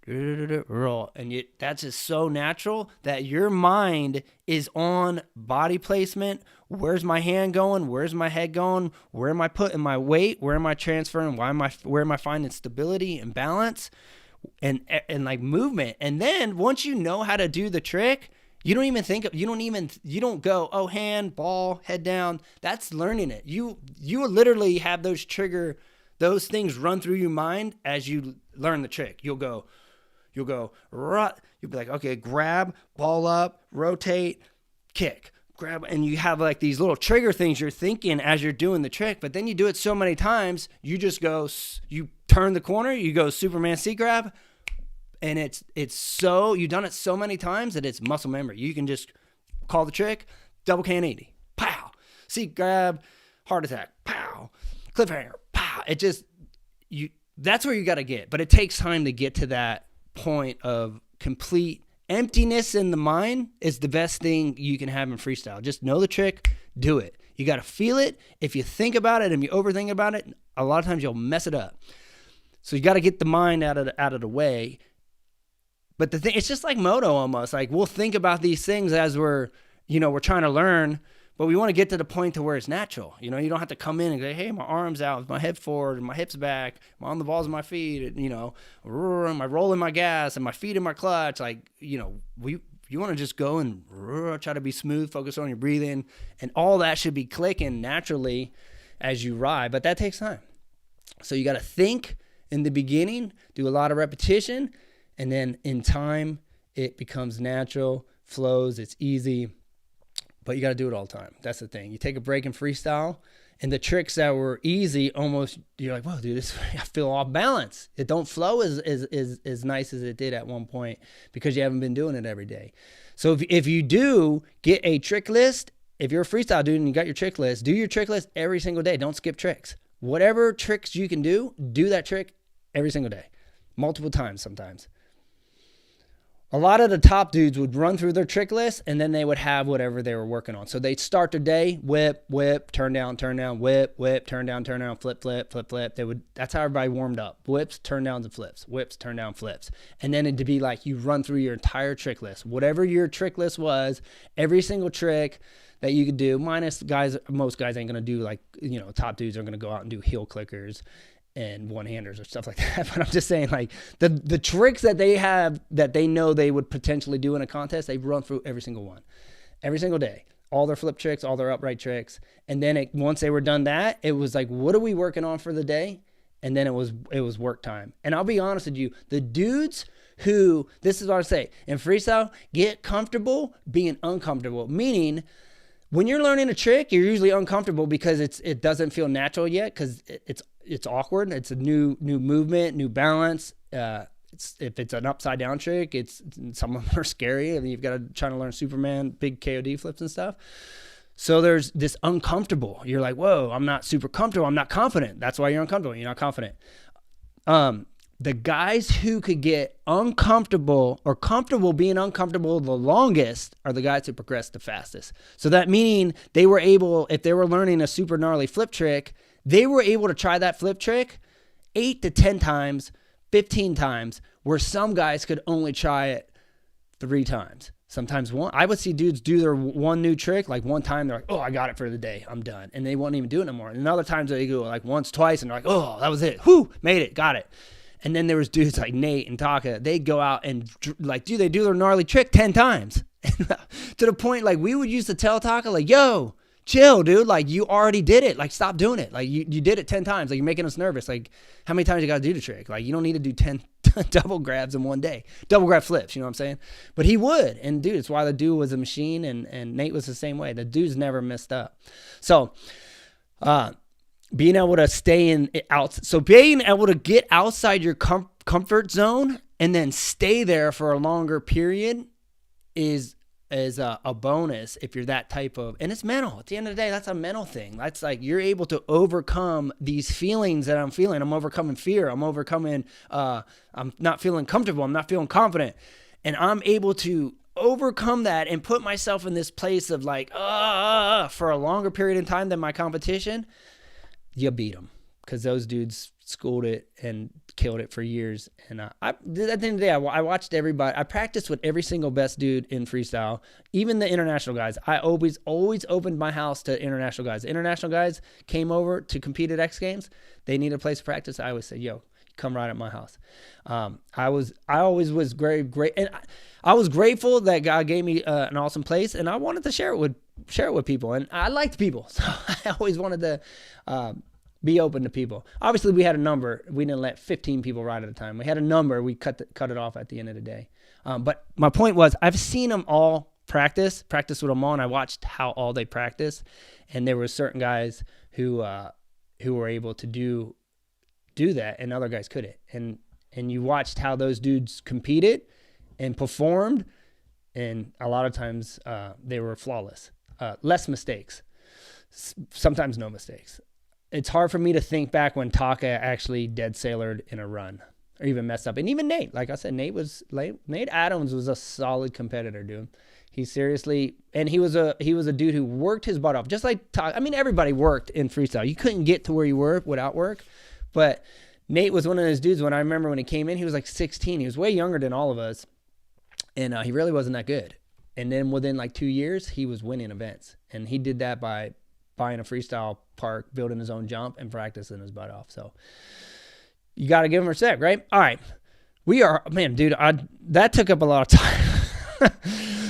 And that's just so natural that your mind is on body placement. Where's my hand going? Where's my head going? Where am I putting my weight? Where am I transferring? Where am I finding stability and balance and like movement? And then once you know how to do the trick, you don't go, oh, hand, ball, head down. That's learning it. You literally have those things run through your mind as you learn the trick. You'll be like, okay, grab, ball up, rotate, kick, grab. And you have like these little trigger things you're thinking as you're doing the trick. But then you do it so many times, you turn the corner, you go Superman seat grab. And you've done it so many times that it's muscle memory. You can just call the trick, double can 80, pow, seat grab, heart attack, pow, cliffhanger, pow. That's where you got to get. But it takes time to get to that point of complete emptiness in the mind. Is the best thing you can have in freestyle. Just know the trick, do it. You got to feel it. If you think about it and you overthink about it, a lot of times you'll mess it up. So you got to get the mind out of the way. But the thing, it's just like moto almost. Like we'll think about these things as we're trying to learn, but we want to get to the point to where it's natural. You don't have to come in and go, hey, my arm's out, my head forward, my hips back, I'm on the balls of my feet, am I rolling my gas, and my feet in my clutch? Like, you want to just go and try to be smooth, focus on your breathing, and all that should be clicking naturally as you ride, but that takes time. So you got to think in the beginning, do a lot of repetition, and then in time, it becomes natural, flows, it's easy, but you got to do it all the time. That's the thing. You take a break in freestyle, and the tricks that were easy, almost, you're like, whoa, dude, I feel off balance. It don't flow as nice as it did at one point because you haven't been doing it every day. So if you do get a trick list, if you're a freestyle dude and you got your trick list, do your trick list every single day. Don't skip tricks. Whatever tricks you can do that trick every single day, multiple times sometimes. A lot of the top dudes would run through their trick list, and then they would have whatever they were working on. So they'd start their day, whip, turn down, whip, turn down, flip. That's how everybody warmed up. Whips, turn downs, and flips. Whips, turn down, flips. And then it'd be like you run through your entire trick list. Whatever your trick list was, every single trick that you could do, minus guys, most guys ain't going to do like, top dudes are going to go out and do heel clickers and one-handers or stuff like that. But I'm just saying, like, the tricks that they have that they know they would potentially do in a contest, they run through every single one, every single day. All their flip tricks, all their upright tricks. And then once they were done that, it was like, what are we working on for the day? And then it was work time. And I'll be honest with you, the dudes who, this is what I say, in freestyle, get comfortable being uncomfortable. Meaning, when you're learning a trick, you're usually uncomfortable because it doesn't feel natural yet because it's awkward. It's a new movement, new balance. If it's an upside down trick, some of them are scary. I mean, you've got to try to learn Superman, big KOD flips and stuff. So there's this uncomfortable. You're like, whoa, I'm not super comfortable. I'm not confident. That's why you're uncomfortable. You're not confident. The guys who could get uncomfortable or comfortable being uncomfortable the longest are the guys who progress the fastest. So that meaning they were able, if they were learning a super gnarly flip trick, they were able to try that flip trick 8 to 10 times, 15 times, where some guys could only try it 3 times. Sometimes one. I would see dudes do their one new trick, like one time, they're like, oh, I got it for the day, I'm done. And they won't even do it anymore. And other times they go like once, twice, and they're like, oh, that was it. Whoo, made it, got it. And then there was dudes like Nate and Taka. They'd go out and like, they do their gnarly trick 10 times. To the point, like, we would used to tell Taka, like, yo, chill, dude. Like, you already did it. Like, stop doing it. Like, you did it 10 times. Like, you're making us nervous. Like, how many times you got to do the trick? Like, you don't need to do 10 double grabs in one day. Double grab flips, you know what I'm saying? But he would. And, dude, it's why the dude was a machine, and Nate was the same way. The dude's never messed up. So, being able to stay so being able to get outside your comfort zone and then stay there for a longer period is a bonus if you're that type of, and it's mental. At the end of the day, that's a mental thing. That's like, you're able to overcome these feelings that I'm feeling. I'm overcoming fear. I'm overcoming, I'm not feeling comfortable. I'm not feeling confident. And I'm able to overcome that and put myself in this place of like, for a longer period of time than my competition. You beat them, because those dudes schooled it and killed it for years. And at the end of the day, I watched everybody. I practiced with every single best dude in freestyle, even the international guys. I always opened my house to international guys. The international guys came over to compete at X Games. They needed a place to practice. I always said, yo, come right at my house. I always was great. And I was grateful that God gave me an awesome place, and I wanted to share it with people. And I liked people. So I always wanted to be open to people. Obviously, we had a number. We didn't let 15 people ride at a time. We had a number. We cut it off at the end of the day. But my point was, I've seen them all practice with them all, and I watched how all they practice. And there were certain guys who were able to do that, and other guys couldn't. And you watched how those dudes competed and performed, and a lot of times they were flawless. Less mistakes, sometimes no mistakes. It's hard for me to think back when Taka actually dead sailored in a run. or even messed up. And even Nate, like I said, Nate Adams was a solid competitor, dude. He seriously, and he was a dude who worked his butt off. Just like, I mean, everybody worked in freestyle. You couldn't get to where you were without work. But Nate was one of those dudes, when I remember when he came in, he was like 16. He was way younger than all of us. And he really wasn't that good. And then within like 2 years, he was winning events. And he did that by buying a freestyle park, building his own jump, and practicing his butt off. So you got to give him respect, right? All right. Man, dude, that took up a lot of time.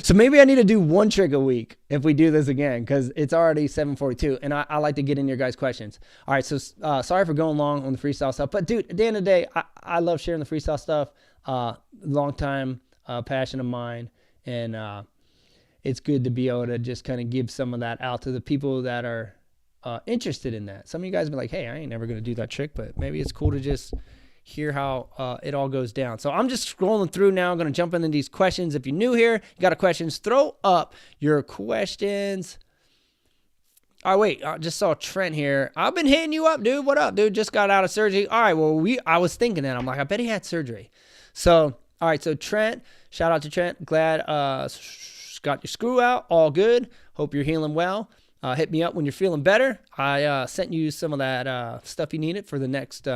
So maybe I need to do one trick a week if we do this again, because it's already 7:42, and I like to get in your guys' questions. All right, so sorry for going long on the freestyle stuff. But, dude, at the end of the day, I love sharing the freestyle stuff. Long time passion of mine, and it's good to be able to just kind of give some of that out to the people that are interested in that. Some of you guys be like, hey, I ain't never going to do that trick, but maybe it's cool to just hear how it all goes down. So I'm just scrolling through now. I'm going to jump into these questions. If you're new here, you got questions, throw up your questions. All right, wait, I just saw Trent here. I've been hitting you up, dude. What up, dude? Just got out of surgery. All right, well, I was thinking that. I'm like, I bet he had surgery. So, all right, so Trent, shout out to Trent. Glad got your screw out. All good. Hope you're healing well. Hit me up when you're feeling better. I sent you some of that stuff you needed for the next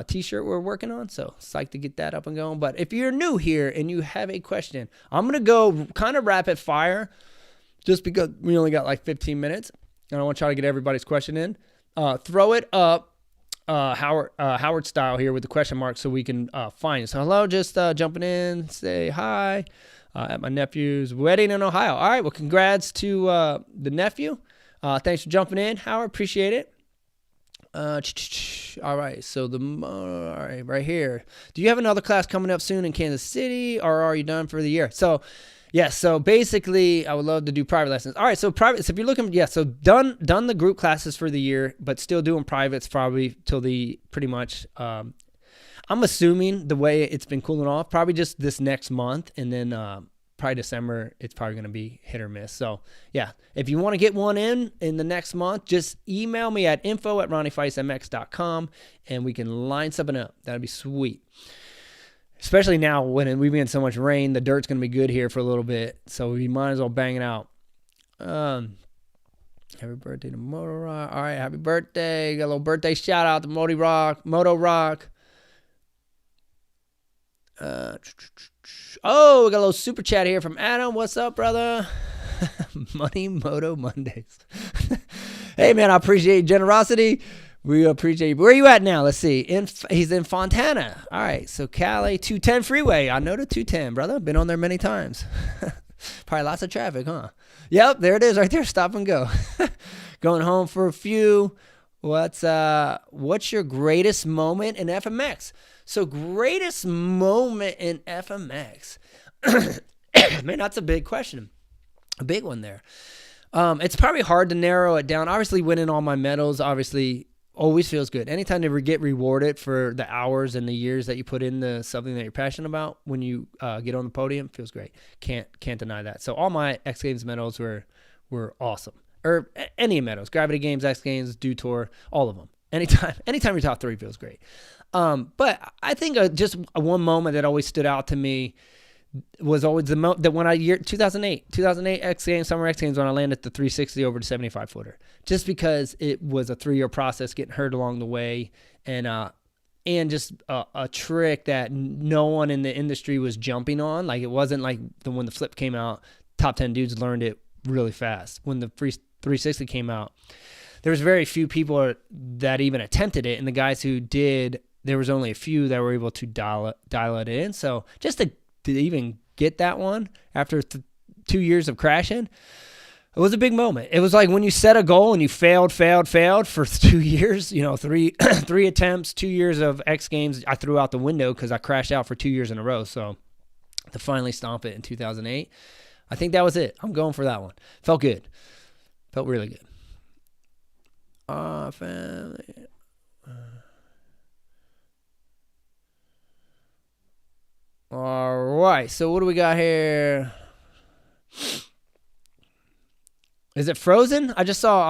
t-shirt we're working on, so psyched to get that up and going. But if you're new here and you have a question, I'm gonna go kind of rapid fire, just because we only got like 15 minutes, and I want to try to get everybody's question in. Throw it up Howard style here with the question mark, so we can find it. So hello, just jumping in, say hi at my nephew's wedding in Ohio. All right, well, congrats to the nephew. Thanks for jumping in, Howard, appreciate it. All right, so right here. Do you have another class coming up soon in Kansas City, or are you done for the year? So, yes. So basically, I would love to do private lessons. All right, so private. So if you're looking, so done the group classes for the year, but still doing privates probably till the pretty much. I'm assuming the way it's been cooling off, probably just this next month, and then probably December, it's probably going to be hit or miss. So, yeah, if you want to get one in the next month, just email me at info@ronniefeistmx.com, and we can line something up. That'd be sweet. Especially now when we've been in so much rain, the dirt's going to be good here for a little bit, so we might as well bang it out. Happy birthday to Moto Rock. All right, happy birthday. Got a little birthday shout out to Moto Rock. Oh, we got a little super chat here from Adam. What's up, brother? Moto Mondays. Hey, man, I appreciate your generosity. We appreciate you. Where are you at now? Let's see. He's in Fontana. All right, so Cali, 210 freeway. I know the 210, brother. Been on there many times. Probably lots of traffic, huh? Yep, there it is right there. Stop and go. Going home for a few. What's your greatest moment in FMX? So greatest moment in FMX. Man, that's a big question. A big one there. It's probably hard to narrow it down. Obviously, winning all my medals, obviously, always feels good. Anytime you get rewarded for the hours and the years that you put into something that you're passionate about, when you get on the podium, feels great. Can't deny that. So all my X Games medals were awesome. Or any medals, Gravity Games, X Games, Dew Tour, all of them. Anytime you're top three feels great. But I think just one moment that always stood out to me was always that when 2008 X Games, Summer X Games, when I landed the 360 over the 75 footer, just because it was a 3-year process, getting hurt along the way, and just a trick that no one in the industry was jumping on. Like, it wasn't like when the flip came out, top 10 dudes learned it really fast. When the 360 came out, there was very few people that even attempted it, and the guys who did, there was only a few that were able to dial it in. So just to even get that one after 2 years of crashing, it was a big moment. It was like when you set a goal and you failed for 2 years, three attempts, 2 years of X Games, I threw out the window because I crashed out for 2 years in a row. So to finally stomp it in 2008, I think that was it. I'm going for that one. Felt good. Felt really good. Family. All right, so what do we got here? Is it frozen? I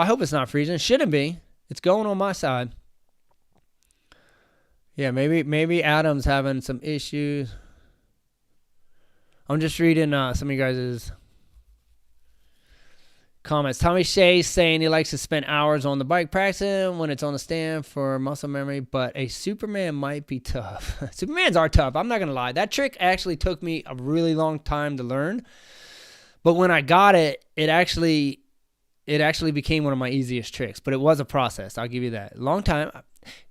hope it's not freezing. Shouldn't be. It's going on my side. Yeah, maybe Adam's having some issues. I'm just reading some of you guys' comments. Tommy Shea's saying he likes to spend hours on the bike practicing when it's on the stand for muscle memory, but a Superman might be tough. Supermans are tough. I'm not going to lie. That trick actually took me a really long time to learn. But when I got it, it actually became one of my easiest tricks. But it was a process. I'll give you that. Long time.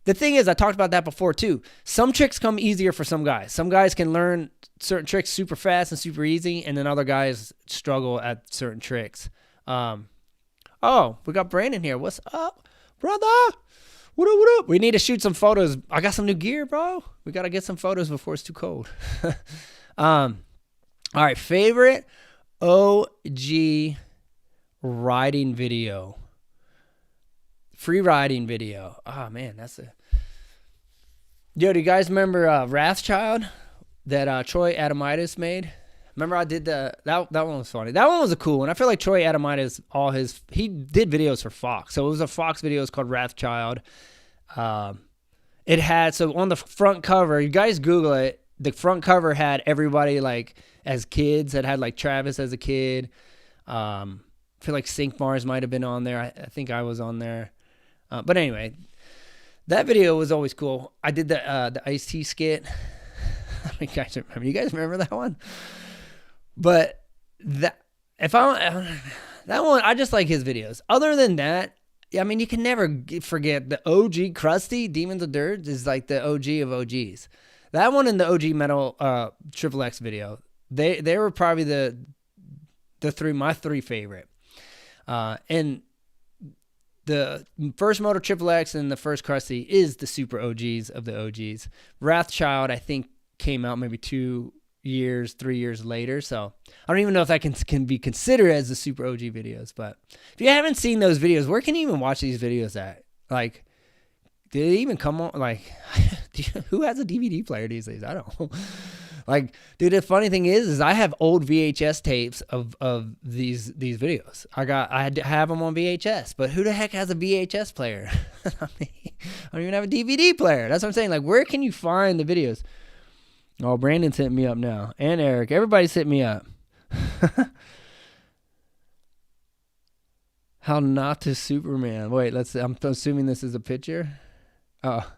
The thing is, I talked about that before too. Some tricks come easier for some guys. Some guys can learn certain tricks super fast and super easy, and then other guys struggle at certain tricks. Oh, we got Brandon here. What's up, brother? What up? We need to shoot some photos. I got some new gear, bro. We got to get some photos before it's too cold. All right, favorite OG riding video. Free riding video. Oh, man, that's a... Yo, do you guys remember Wrathchild that Troy Adamitis made? Remember I did that one was funny. That one was a cool one. I feel like Troy Adamitis, he did videos for Fox. So it was a Fox video. It's called Wrathchild. It had, so on the front cover, you guys Google it, the front cover had everybody like as kids. It had like Travis as a kid. I feel like Sync Mars might have been on there. I think I was on there. But anyway, that video was always cool. I did the Ice-T skit. You guys remember? You guys remember that one? But that one, I just like his videos. Other than that, I mean, you can never forget the OG Krusty Demons of Dirt is like the OG of OGs. That one and the OG Metal Triple X video, they were probably my three favorite. And the first Moto Triple X and the first Krusty is the super OGs of the OGs. Wrathchild, I think, came out maybe 3 years later. So I don't even know if that can be considered as the super OG videos. But if you haven't seen those videos, where can you even watch these videos at? Like, did it even come on? Like, who has a DVD player these days? I don't know. Like, dude, the funny thing is I have old VHS tapes of these videos. I had to have them on VHS, but who the heck has a VHS player? I don't even have a DVD player. That's what I'm saying. Like, where can you find the videos? Oh, Brandon's hitting me up now. And Eric. Everybody's hitting me up. How not to Superman. Wait, I'm assuming this is a picture. Oh.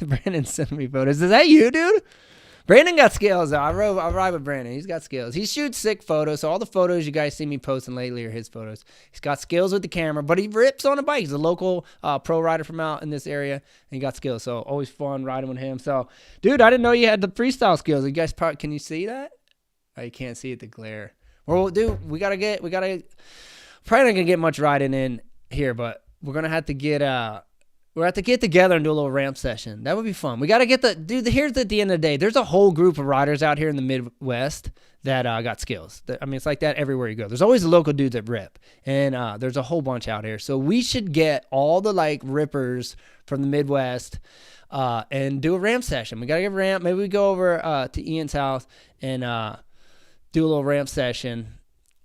Brandon sent me photos. Is that you, dude? Brandon got skills, though. I ride with Brandon. He's got skills. He shoots sick photos. So all the photos you guys see me posting lately are his photos. He's got skills with the camera, but he rips on a bike. He's a local pro rider from out in this area, and he got skills. So always fun riding with him. So, dude, I didn't know you had the freestyle skills. You guys, can you see that? Oh, you can't see it, the glare. Well, dude, we gotta probably not gonna get much riding in here, but we're gonna have to get we'll have to get together and do a little ramp session. That would be fun. We got to get here's at the end of the day, there's a whole group of riders out here in the Midwest that got skills. I mean, it's like that everywhere you go. There's always the local dudes that rip, and there's a whole bunch out here. So we should get all the like rippers from the Midwest and do a ramp session. We got to get a ramp. Maybe we go over to Ian's house and do a little ramp session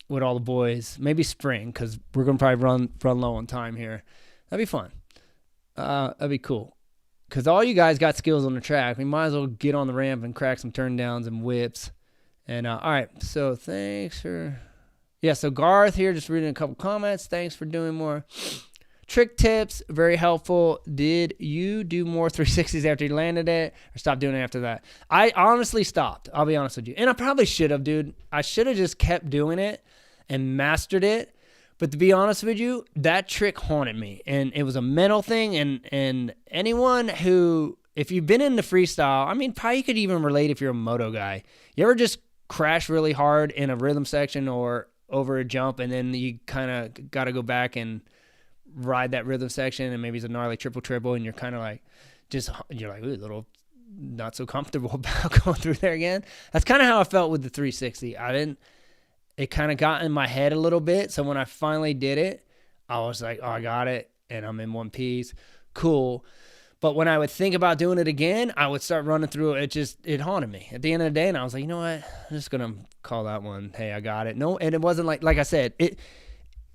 with all the boys. Maybe spring, because we're going to probably run low on time here. That'd be fun. That'd be cool. Because all you guys got skills on the track. We might as well get on the ramp and crack some turn downs and whips. And, all right. So, thanks for... Yeah, so Garth here, just reading a couple comments. Thanks for doing more. Trick tips, very helpful. Did you do more 360s after you landed it? Or stop doing it after that? I honestly stopped. I'll be honest with you. And I probably should have, dude. I should have just kept doing it and mastered it. But to be honest with you, that trick haunted me. And it was a mental thing. And anyone who, if you've been in the freestyle, I mean, probably you could even relate if you're a moto guy. You ever just crash really hard in a rhythm section or over a jump, and then you kind of got to go back and ride that rhythm section, and maybe it's a gnarly triple, and you're kind of like, you're like, ooh, a little not so comfortable about going through there again. That's kind of how I felt with the 360. It kind of got in my head a little bit. So when I finally did it, I was like, oh, I got it. And I'm in one piece. Cool. But when I would think about doing it again, I would start running through it. It haunted me at the end of the day. And I was like, you know what? I'm just going to call that one, hey, I got it. No, and it wasn't like I said,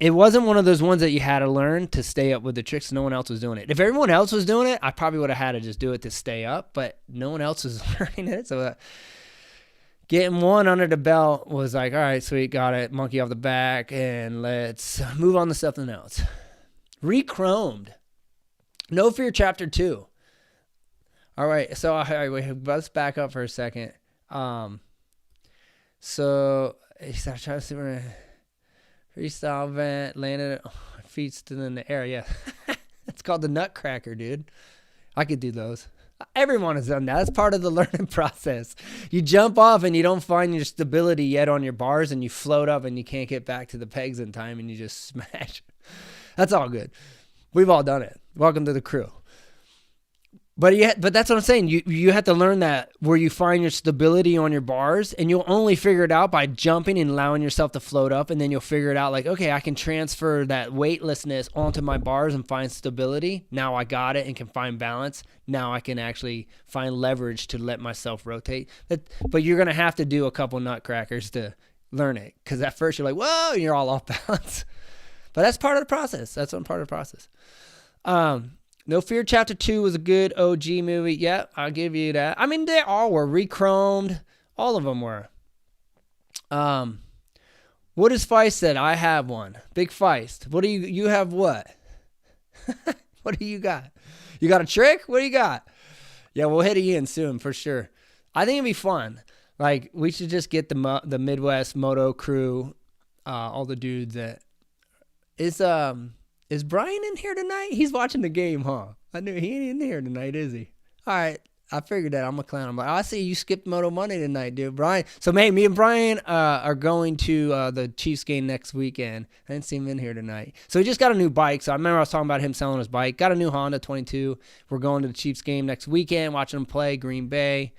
it wasn't one of those ones that you had to learn to stay up with the tricks. No one else was doing it. If everyone else was doing it, I probably would have had to just do it to stay up, but no one else was learning it. So getting one under the belt was like, all right, sweet, got it. Monkey off the back, and let's move on to something else. Re-chromed. No Fear Chapter 2. All right, so let's back up for a second. So I tried to see where freestyle event landed feet still in the air. Yeah, it's called the Nutcracker, dude. I could do those. Everyone has done that. That's part of the learning process. You jump off and you don't find your stability yet on your bars, and you float up and you can't get back to the pegs in time, and you just smash. That's all good. We've all done it. Welcome to the crew. But that's what I'm saying. You have to learn that where you find your stability on your bars, and you'll only figure it out by jumping and allowing yourself to float up, and then you'll figure it out like, okay, I can transfer that weightlessness onto my bars and find stability. Now I got it and can find balance. Now I can actually find leverage to let myself rotate. But you're going to have to do a couple nutcrackers to learn it, because at first you're like, whoa, and you're all off balance. But that's part of the process. That's one part of the process. No Fear Chapter 2 was a good OG movie. Yeah, I'll give you that. I mean, they all were re-chromed. All of them were. What is Feist said? I have one. Big Feist. What do you have what? What do you got? You got a trick? What do you got? Yeah, we'll hit it in soon for sure. I think it'd be fun. Like, we should just get the Midwest Moto crew, all the dudes that Is Brian in here tonight? He's watching the game, huh? I knew he ain't in here tonight, is he? All right, I figured that. I'm a clown. I'm like, I see you skipped Moto Monday tonight, dude. Brian. So, me and Brian are going to the Chiefs game next weekend. I didn't see him in here tonight. So, he just got a new bike. So, I remember I was talking about him selling his bike. Got a new Honda 22. We're going to the Chiefs game next weekend, watching him play Green Bay.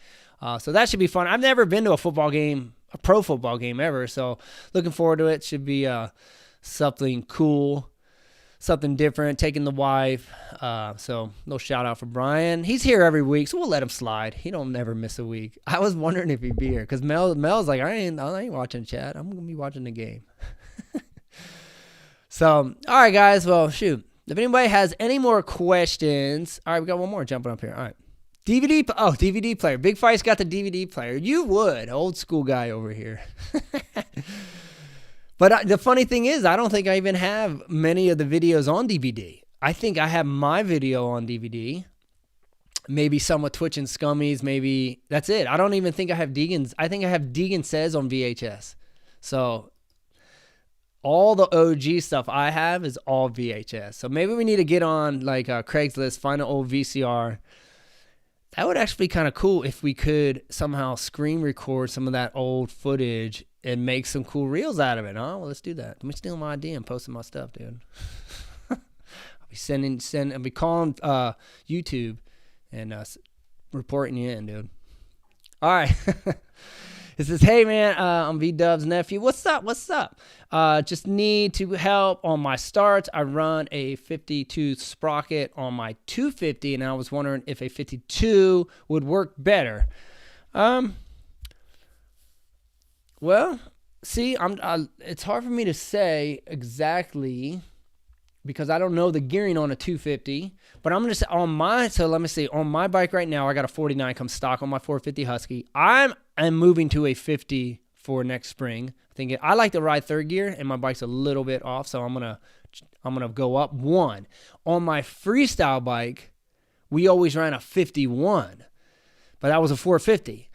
So, that should be fun. I've never been to a football game, a pro football game ever. So, looking forward to it. Should be something cool. Something different, taking the wife. So, little shout out for Brian. He's here every week, so we'll let him slide. He don't never miss a week. I was wondering if he'd be here, because Mel's like, I ain't watching chat. I'm going to be watching the game. So, all right, guys. Well, shoot. If anybody has any more questions. All right, we got one more jumping up here. All right. DVD player. Big Feist got the DVD player. You would. Old school guy over here. But the funny thing is, I don't think I even have many of the videos on DVD. I think I have my video on DVD. Maybe some with Twitch and Scummies. Maybe that's it. I don't even think I have Deegan's. I think I have Deegan Says on VHS. So all the OG stuff I have is all VHS. So maybe we need to get on like Craigslist, find an old VCR. That would actually be kind of cool if we could somehow screen record some of that old footage and make some cool reels out of it, huh? Well, let's do that. Let me steal my idea and posting my stuff, dude. I'll be calling YouTube and reporting you in, dude. All right. It says, hey, man, I'm V-Dub's nephew. What's up? Just need to help on my starts. I run a 52 sprocket on my 250, and I was wondering if a 52 would work better. Well, see, it's hard for me to say exactly because I don't know the gearing on a 250, but I'm going to say on my bike right now, I got a 49 come stock on my 450 Husky. I'm moving to a 50 for next spring. I like to ride third gear, and my bike's a little bit off, so I'm gonna go up one. On my freestyle bike, we always ran a 51, but that was a 450.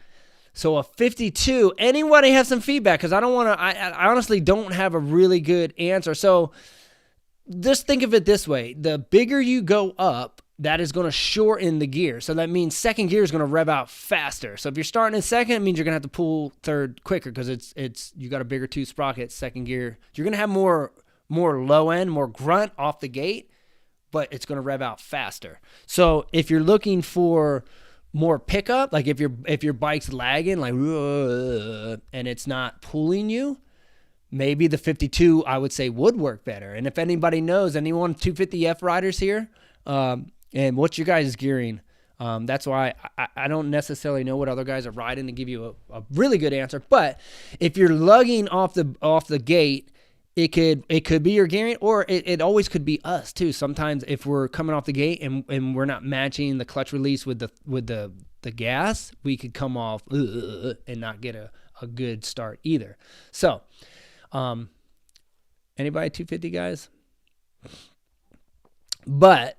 So a 52, anybody have some feedback? Because I honestly don't have a really good answer. So just think of it this way. The bigger you go up, that is going to shorten the gear. So that means second gear is going to rev out faster. So if you're starting in second, it means you're going to have to pull third quicker because you got a bigger two sprocket, second gear. You're going to have more low end, more grunt off the gate, but it's going to rev out faster. So if you're looking for more pickup, like if your bike's lagging, like, and it's not pulling you, maybe the 52, I would say, would work better. And if anybody knows, anyone 250F riders here, and what's your guys' gearing? That's why I don't necessarily know what other guys are riding to give you a really good answer. But if you're lugging off the gate it could be your gearing, or it always could be us too. Sometimes if we're coming off the gate and we're not matching the clutch release with the gas, we could come off and not get a good start either. So, anybody 250 guys? But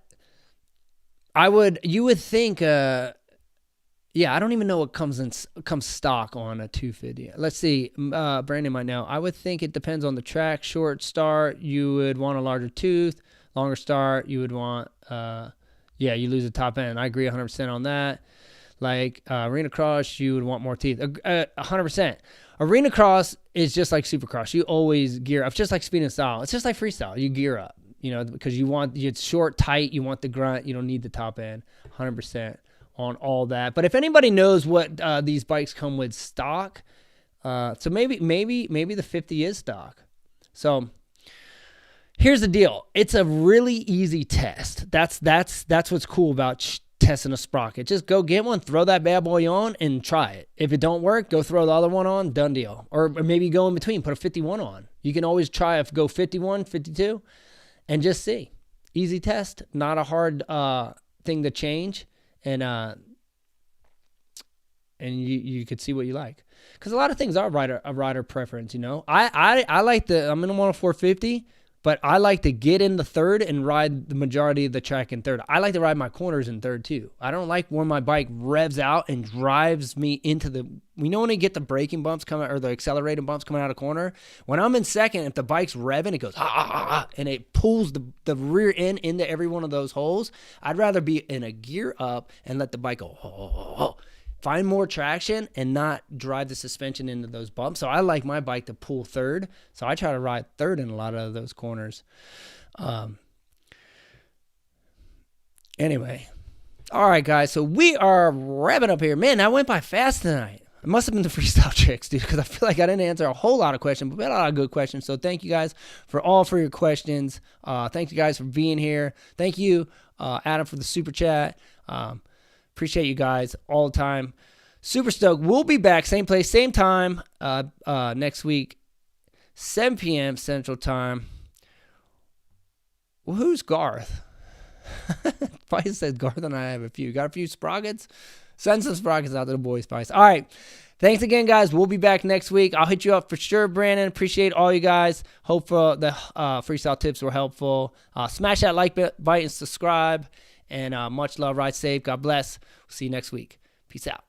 you would think, yeah, I don't even know what comes stock on a 250. Let's see. Brandon might know. I would think it depends on the track. Short start, you would want a larger tooth. Longer start, you would want, you lose the top end. I agree 100% on that. Like arena cross, you would want more teeth. 100%. Arena cross is just like supercross. You always gear up, just like speed and style. It's just like freestyle. You gear up, because it's short, tight. You want the grunt. You don't need the top end. 100% on all that. But if anybody knows what these bikes come with stock, so maybe the 50 is stock. So here's the deal. It's a really easy test. That's what's cool about testing a sprocket. Just go get one, throw that bad boy on, and try it. If it don't work, go throw the other one on, done deal. Or maybe go in between, put a 51 on. You can always try go 51, 52, and just see. Easy test, not a hard thing to change, and you could see what you like. Because a lot of things are a rider preference, I like I'm in a 450, but I like to get in the third and ride the majority of the track in third. I like to ride my corners in third too. I don't like when my bike revs out and drives me into when you get the braking bumps coming, or the accelerating bumps coming out of corner. When I'm in second, if the bike's revving, it goes, and it pulls the rear end into every one of those holes. I'd rather be in a gear up and let the bike go, find more traction and not drive the suspension into those bumps. So I like my bike to pull third. So I try to ride third in a lot of those corners. Anyway. All right, guys. So we are wrapping up here. Man, that went by fast tonight. It must have been the freestyle tricks, dude, because I feel like I didn't answer a whole lot of questions, but we had a lot of good questions. So thank you guys for your questions. Thank you guys for being here. Thank you, Adam, for the super chat. Appreciate you guys all the time. Super stoked. We'll be back, same place, same time, next week, 7 p.m. Central Time. Well, who's Garth? Spice said Garth and I have a few. Got a few sprockets? Send some sprockets out to the boys, Spice. All right. Thanks again, guys. We'll be back next week. I'll hit you up for sure, Brandon. Appreciate all you guys. Hope the freestyle tips were helpful. Smash that like button and subscribe. And much love. Ride safe. God bless. We'll see you next week. Peace out.